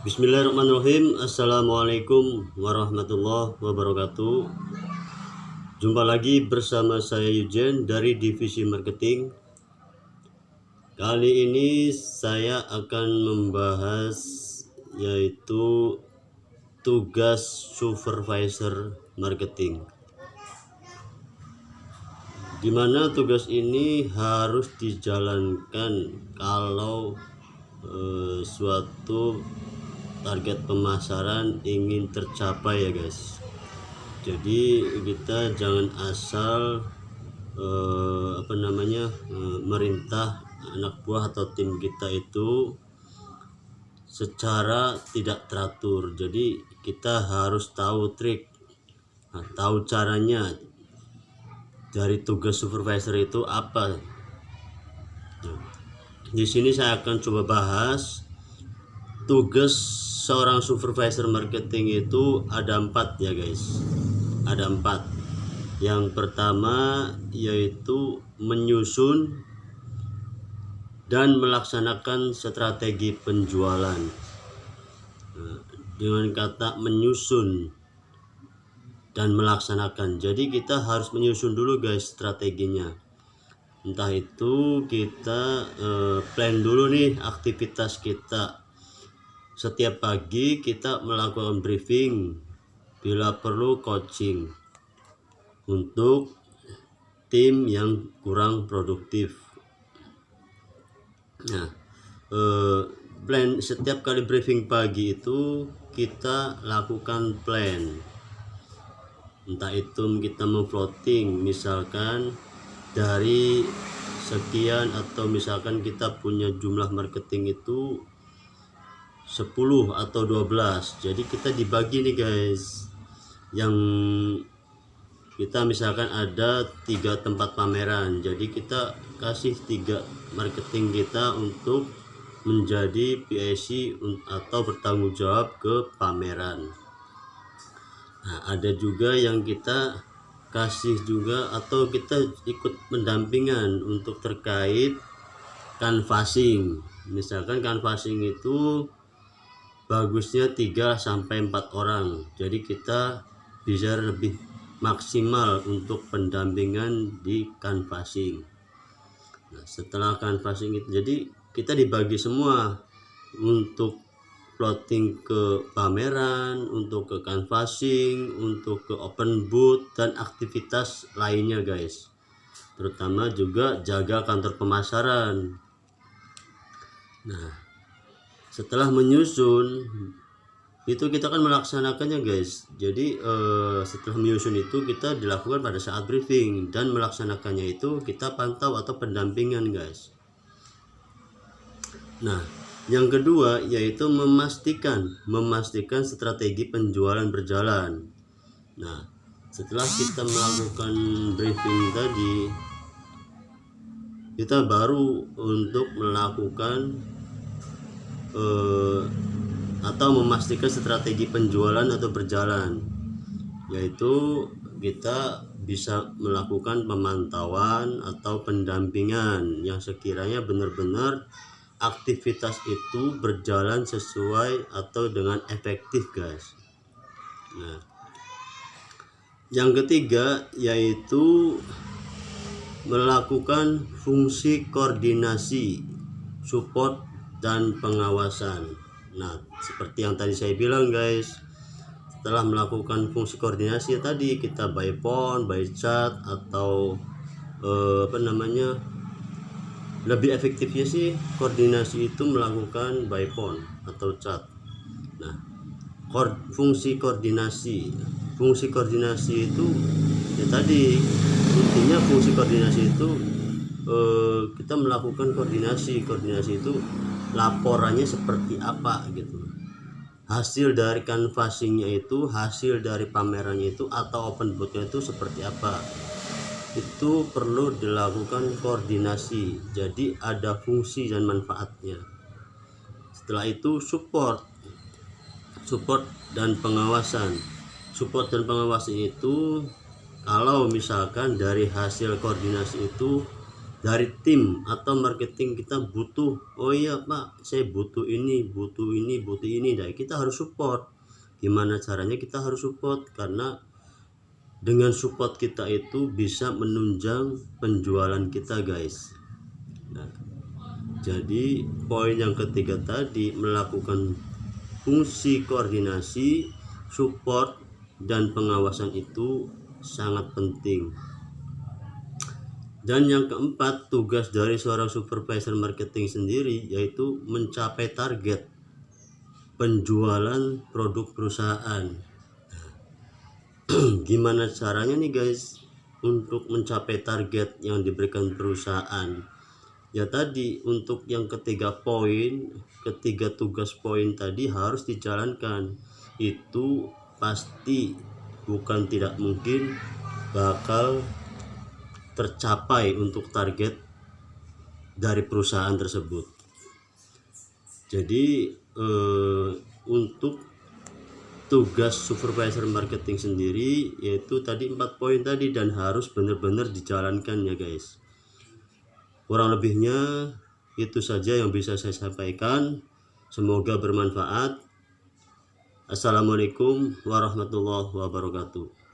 Bismillahirrahmanirrahim. Assalamualaikum warahmatullahi wabarakatuh. Jumpa lagi bersama saya Yujen dari Divisi Marketing. Kali ini saya akan membahas yaitu tugas supervisor marketing. Dimana tugas ini harus dijalankan kalau suatu target pemasaran ingin tercapai ya guys. Jadi kita jangan asal merintah anak buah atau tim kita itu secara tidak teratur. Jadi kita harus tahu trik, tahu caranya dari tugas supervisor itu apa. Di sini saya akan coba bahas tugas seorang supervisor marketing itu ada 4 ya guys. Ada 4. Yang pertama yaitu menyusun dan melaksanakan strategi penjualan. Dengan kata menyusun dan melaksanakan, jadi kita harus menyusun dulu guys strateginya. Entah itu kita plan dulu nih aktivitas kita. Setiap pagi kita melakukan briefing, bila perlu coaching untuk tim yang kurang produktif. Nah, plan setiap kali briefing pagi itu kita lakukan plan. Entah itu kita memfloating, misalkan dari sekian, atau misalkan kita punya jumlah marketing itu 10 atau 12. Jadi kita dibagi nih guys. Yang kita misalkan ada 3 tempat pameran. Jadi kita kasih 3 marketing kita untuk menjadi PIC atau bertanggung jawab ke pameran. Nah, ada juga yang kita kasih juga atau kita ikut pendampingan untuk terkait canvassing. Misalkan canvassing itu bagusnya 3-4 orang. Jadi kita bisa lebih maksimal untuk pendampingan di canvassing. Nah, setelah canvassing itu jadi kita dibagi semua untuk plotting ke pameran, untuk ke canvassing, untuk ke open booth dan aktivitas lainnya guys. Terutama juga jaga kantor pemasaran. Nah, setelah menyusun itu kita akan melaksanakannya guys. Jadi setelah menyusun itu kita dilakukan pada saat briefing, dan melaksanakannya itu kita pantau atau pendampingan guys. Nah, yang kedua yaitu memastikan strategi penjualan berjalan. Nah, setelah kita melakukan briefing tadi, kita baru untuk melakukan atau memastikan strategi penjualan atau berjalan, yaitu kita bisa melakukan pemantauan atau pendampingan yang sekiranya benar-benar aktivitas itu berjalan sesuai atau dengan efektif guys. Nah, yang ketiga yaitu melakukan fungsi koordinasi, support dan pengawasan. Nah, seperti yang tadi saya bilang guys, setelah melakukan fungsi koordinasi tadi kita by phone, by chat, atau lebih efektifnya sih koordinasi itu melakukan by phone atau chat. Nah, fungsi koordinasi itu ya tadi intinya fungsi koordinasi itu kita melakukan koordinasi itu laporannya seperti apa gitu, hasil dari canvassingnya itu, hasil dari pamerannya itu atau open boothnya itu seperti apa, itu perlu dilakukan koordinasi. Jadi ada fungsi dan manfaatnya. Setelah itu support dan pengawasan. Support dan pengawasan itu kalau misalkan dari hasil koordinasi itu dari tim atau marketing kita butuh, oh iya Pak, saya butuh ini, butuh ini, butuh ini, dan kita harus support. Gimana caranya kita harus support? Karena dengan support kita itu bisa menunjang penjualan kita, guys. Nah, jadi poin yang ketiga tadi, melakukan fungsi koordinasi, support, dan pengawasan itu sangat penting. Dan yang keempat, tugas dari seorang supervisor marketing sendiri yaitu mencapai target penjualan produk perusahaan. Gimana caranya nih guys untuk mencapai target yang diberikan perusahaan? Ya tadi, untuk yang ketiga tugas poin tadi harus dijalankan. Itu pasti, bukan tidak mungkin, bakal tercapai untuk target dari perusahaan tersebut. Jadi untuk tugas supervisor marketing sendiri yaitu tadi 4 poin tadi, dan harus benar-benar dijalankan ya guys. Kurang lebihnya itu saja yang bisa saya sampaikan. Semoga bermanfaat. Assalamualaikum warahmatullahi wabarakatuh.